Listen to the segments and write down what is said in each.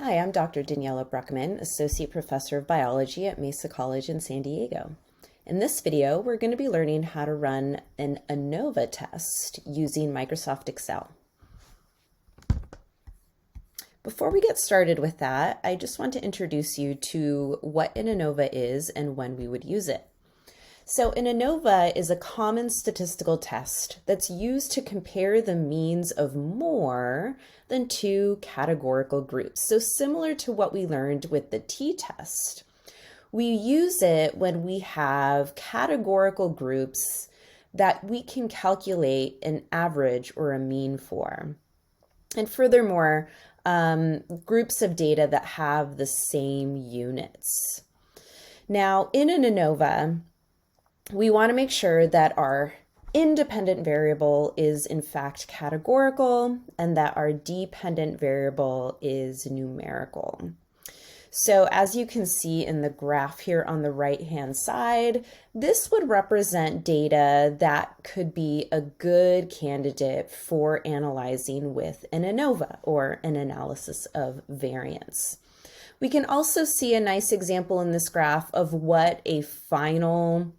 Hi, I'm Dr. Daniela Bruckman, Associate Professor of Biology at Mesa College in San Diego. In this video, we're going to be learning how to run an Anova test using Microsoft Excel. Before we get started with that, I just want to introduce you to what an Anova is and when we would use it. So an Anova is a common statistical test that's used to compare the means of more than two categorical groups. So similar to what we learned with the t-test. We use it when we have categorical groups that we can calculate an average or a mean for. And furthermore, groups of data that have the same units. Now, in an Anova, we want to make sure that our independent variable is in fact categorical and that our dependent variable is numerical. So as you can see in the graph here on the right-hand side, this would represent data that could be a good candidate for analyzing with an Anova or an analysis of variance. We can also see a nice example in this graph of what a final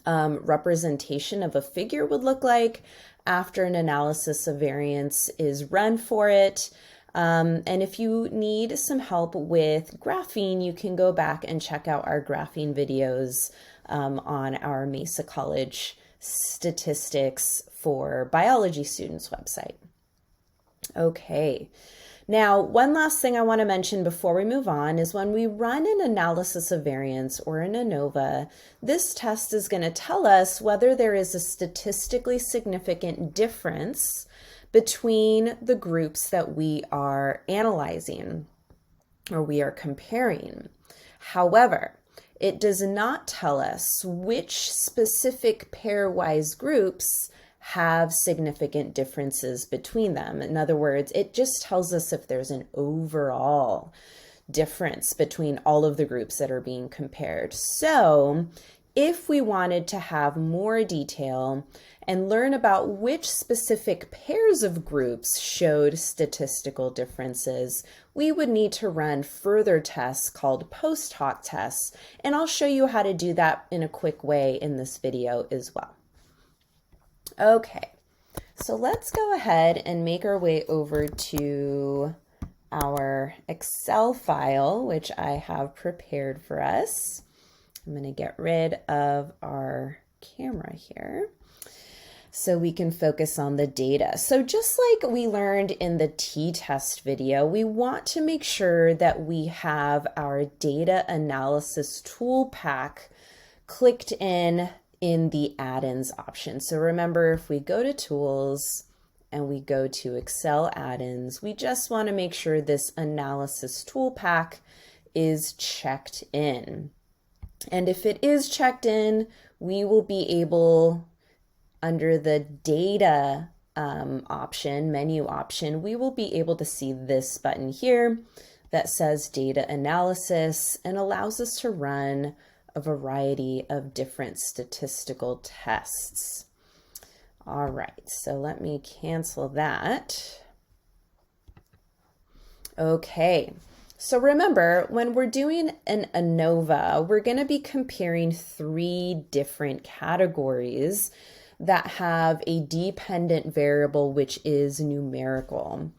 representation of a figure would look like after an analysis of variance is run for it. And if you need some help with graphing, you can go back and check out our graphing videos on our Mesa College Statistics for Biology Students website. Okay. Now, one last thing I want to mention before we move on is when we run an analysis of variance or an Anova, this test is going to tell us whether there is a statistically significant difference between the groups that we are analyzing or we are comparing. However, it does not tell us which specific pairwise groups have significant differences between them. In other words, it just tells us if there's an overall difference between all of the groups that are being compared. So if we wanted to have more detail and learn about which specific pairs of groups showed statistical differences, we would need to run further tests called post hoc tests, and I'll show you how to do that in a quick way in this video as well. Okay, so let's go ahead and make our way over to our Excel file, which I have prepared for us. I'm going to get rid of our camera here so we can focus on the data. So just like we learned in the t-test video, we want to make sure that we have our data analysis tool pack clicked in the add-ins option. So remember, if we go to tools and we go to Excel add-ins, we just want to make sure this analysis tool pack is checked in. And if it is checked in, we will be able, under the data menu option, we will be able to see this button here that says data analysis and allows us to run a variety of different statistical tests. All right, so let me cancel that. Okay, so remember, when we're doing an Anova, we're going to be comparing three different categories that have a dependent variable which is numerical.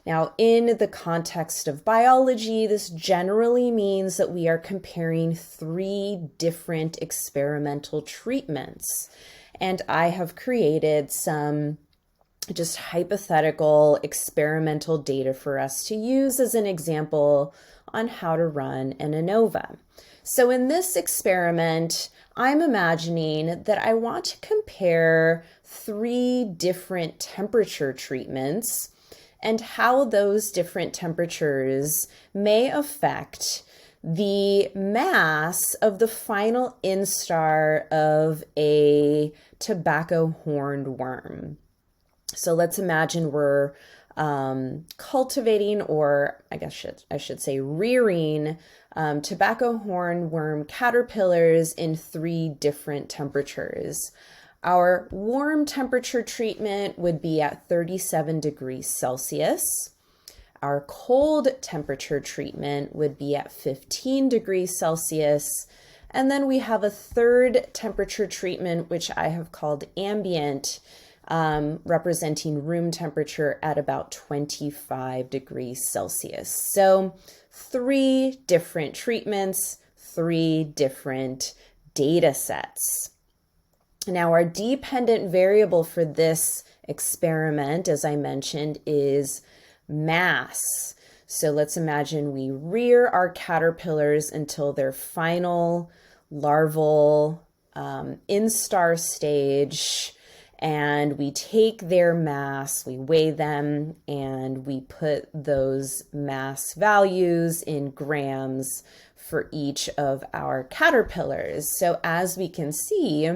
Now, in the context of biology, this generally means that we are comparing three different experimental treatments. And I have created some just hypothetical experimental data for us to use as an example on how to run an Anova. So in this experiment, I'm imagining that I want to compare three different temperature treatments and how those different temperatures may affect the mass of the final instar of a tobacco horned worm. So let's imagine we're cultivating, or I guess I should say rearing tobacco hornworm caterpillars in three different temperatures. Our warm temperature treatment would be at 37 degrees Celsius. Our cold temperature treatment would be at 15 degrees Celsius. And then we have a third temperature treatment, which I have called ambient, representing room temperature at about 25 degrees Celsius. So 3 different treatments, 3 different data sets. Now, our dependent variable for this experiment, as I mentioned, is mass. So let's imagine we rear our caterpillars until their final larval instar stage, and we take their mass, we weigh them, and we put those mass values in grams for each of our caterpillars. So as we can see,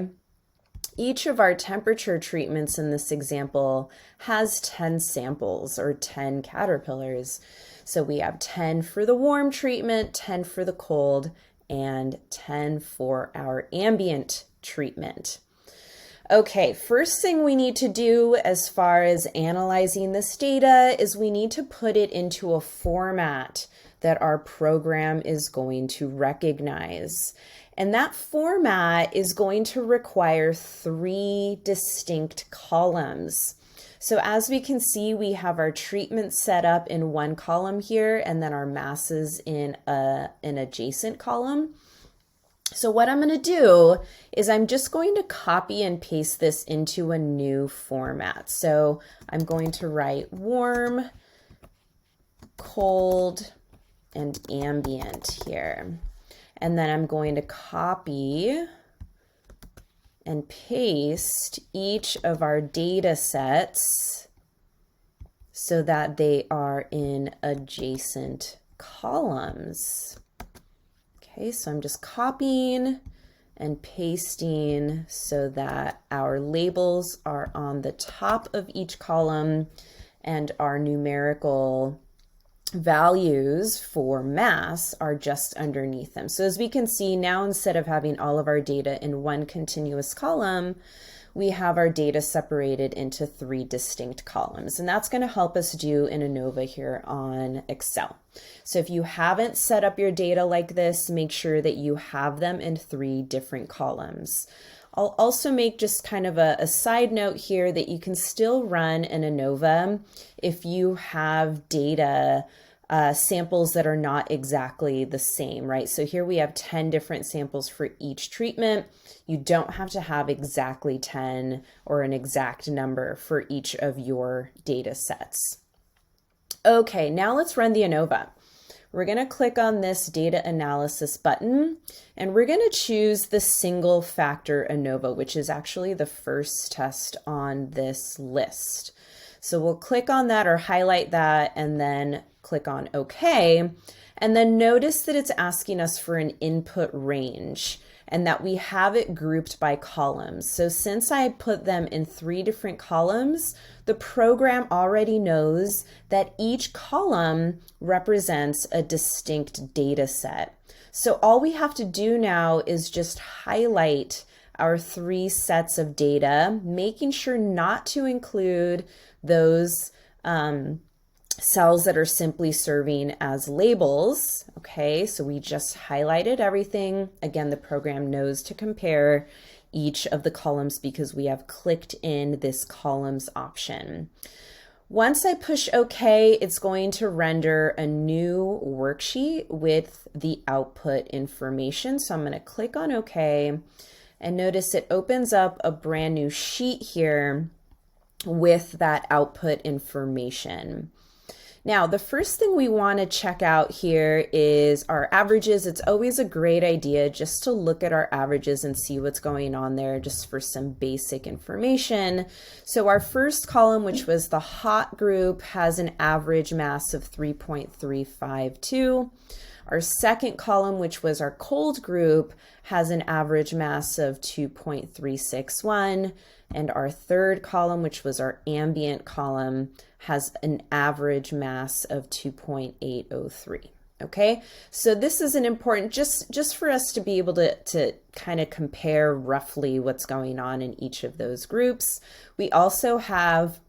each of our temperature treatments in this example has 10 samples or 10 caterpillars. So we have 10 for the warm treatment, 10 for the cold, and 10 for our ambient treatment. Okay, first thing we need to do as far as analyzing this data is we need to put it into a format that our program is going to recognize. And that format is going to require 3 distinct columns. So as we can see, we have our treatment set up in one column here, and then our masses in an adjacent column. So what I'm going to do is I'm just going to copy and paste this into a new format. So I'm going to write warm, cold, and ambient here. And then I'm going to copy and paste each of our data sets so that they are in adjacent columns. Okay, so I'm just copying and pasting so that our labels are on the top of each column and our numerical values for mass are just underneath them. So as we can see now, instead of having all of our data in one continuous column, we have our data separated into 3 distinct columns. And that's going to help us do in Anova here on Excel. So if you haven't set up your data like this, make sure that you have them in 3 different columns. I'll also make just kind of a side note here that you can still run an Anova if you have data samples that are not exactly the same, right? So here we have 10 different samples for each treatment. You don't have to have exactly 10 or an exact number for each of your data sets. Okay, now let's run the Anova. We're going to click on this data analysis button, and we're going to choose the single factor Anova, which is actually the first test on this list. So we'll click on that or highlight that and then click on OK. And then notice that it's asking us for an input range and that we have it grouped by columns. So since I put them in 3 different columns, the program already knows that each column represents a distinct data set. So all we have to do now is just highlight our 3 sets of data, making sure not to include those cells that are simply serving as labels. Okay, so we just highlighted everything. Again, the program knows to compare each of the columns because we have clicked in this columns option. Once I push OK, it's going to render a new worksheet with the output information. So I'm going to click on OK, and notice it opens up a brand new sheet here with that output information. Now, the first thing we want to check out here is our averages. It's always a great idea just to look at our averages and see what's going on there just for some basic information. So our first column, which was the hot group, has an average mass of 3.352. Our second column, which was our cold group, has an average mass of 2.361. And our third column, which was our ambient column, has an average mass of 2.803. Okay, so this is an important, just for us to be able to kind of compare roughly what's going on in each of those groups. We also have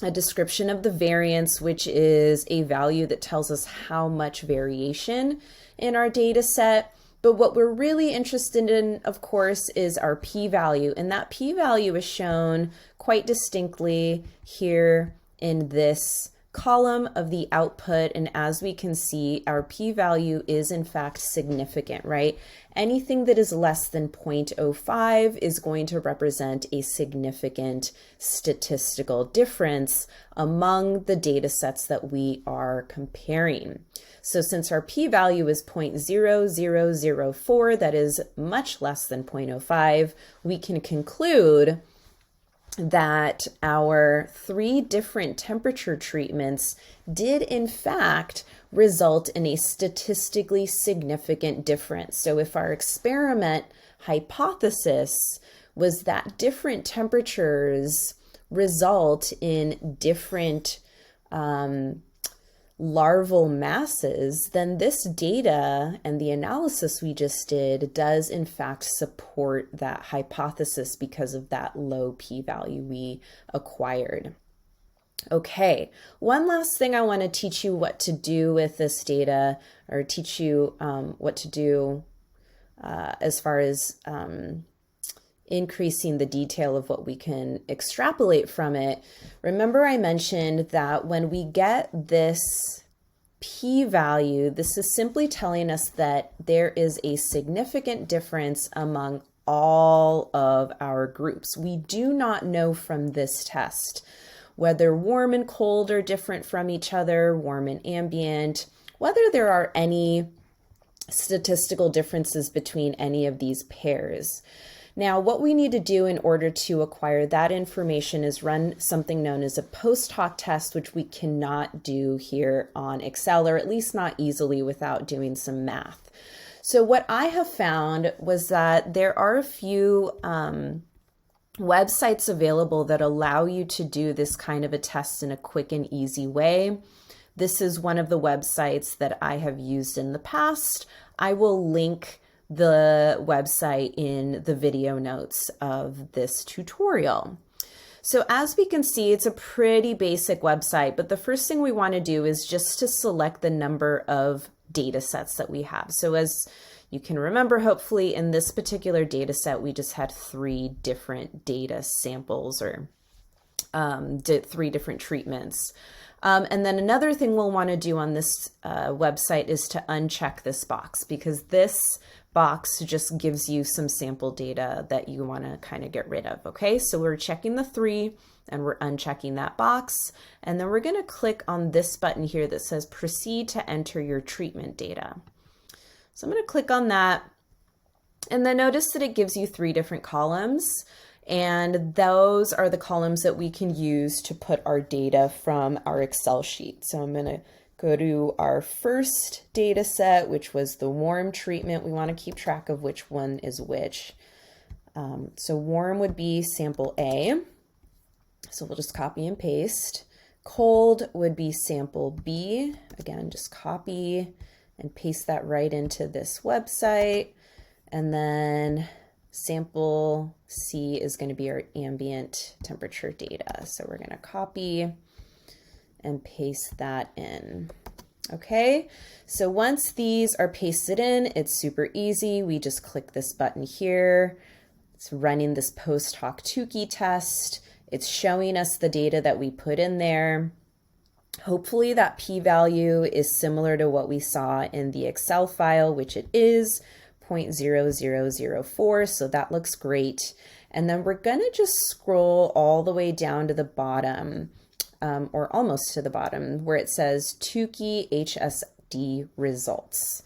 a description of the variance, which is a value that tells us how much variation in our data set. But what we're really interested in, of course, is our p-value. And that p-value is shown quite distinctly here in this column of the output. And as we can see, our p-value is in fact significant, right? Anything that is less than 0.05 is going to represent a significant statistical difference among the data sets that we are comparing. So since our p-value is 0.0004, that is much less than 0.05, we can conclude that our 3 different temperature treatments did in fact result in a statistically significant difference. So if our experiment hypothesis was that different temperatures result in different larval masses, then this data and the analysis we just did does in fact support that hypothesis because of that low p-value we acquired. Okay, one last thing I want to teach you what to do with this data, or teach you what to do as far as increasing the detail of what we can extrapolate from it. Remember I mentioned that when we get this p-value, this is simply telling us that there is a significant difference among all of our groups. We do not know from this test whether warm and cold are different from each other, warm and ambient, whether there are any statistical differences between any of these pairs. Now, what we need to do in order to acquire that information is run something known as a post hoc test, which we cannot do here on Excel, or at least not easily without doing some math. So what I have found was that there are a few websites available that allow you to do this kind of a test in a quick and easy way. This is one of the websites that I have used in the past. I will link the website in the video notes of this tutorial. So as we can see, it's a pretty basic website, but the first thing we want to do is just to select the number of data sets that we have. So as you can remember, hopefully in this particular data set, we just had 3 different data samples, or 3 different treatments. And then another thing we'll want to do on this website is to uncheck this box, because this box just gives you some sample data that you want to kind of get rid of. Okay, so we're checking the 3 and we're unchecking that box. And then we're going to click on this button here that says proceed to enter your treatment data. So I'm going to click on that, and then notice that it gives you 3 different columns. And those are the columns that we can use to put our data from our Excel sheet. So I'm going to go to our first data set, which was the warm treatment. We want to keep track of which one is which. So warm would be sample A. So we'll just copy and paste. Cold would be sample B. Again, just copy and paste that right into this website. And then sample C is going to be our ambient temperature data. So we're going to copy and paste that in. Okay, so once these are pasted in, it's super easy. We just click this button here. It's running this post hoc Tukey test. It's showing us the data that we put in there. Hopefully that p-value is similar to what we saw in the Excel file, which it is, 0.0004, so that looks great. And then we're going to just scroll all the way down to the bottom, or almost to the bottom, where it says Tukey HSD results.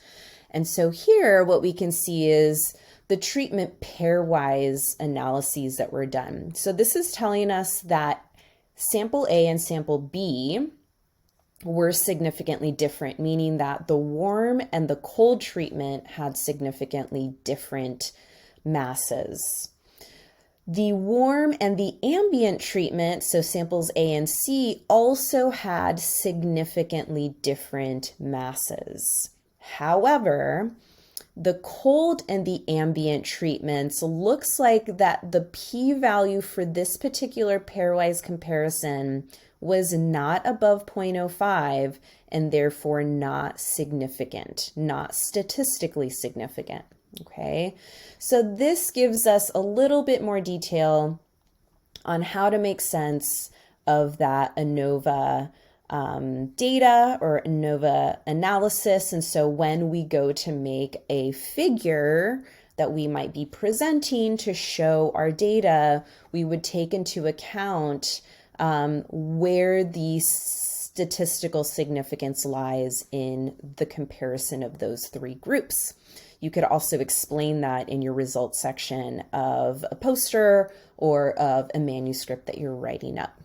And so here what we can see is the treatment pairwise analyses that were done. So this is telling us that sample A and sample B were significantly different, meaning that the warm and the cold treatment had significantly different masses. The warm and the ambient treatment, so samples A and C, also had significantly different masses. However, the cold and the ambient treatments looks like that the p-value for this particular pairwise comparison was not above 0.05 and therefore not significant, not statistically significant. Okay, so this gives us a little bit more detail on how to make sense of that Anova data or Anova analysis. And so when we go to make a figure that we might be presenting to show our data, we would take into account where the statistical significance lies in the comparison of those three groups. You could also explain that in your results section of a poster or of a manuscript that you're writing up.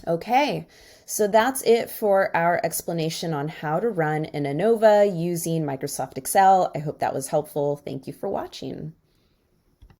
Okay, so that's it for our explanation on how to run an Anova using Microsoft Excel. I hope that was helpful. Thank you for watching.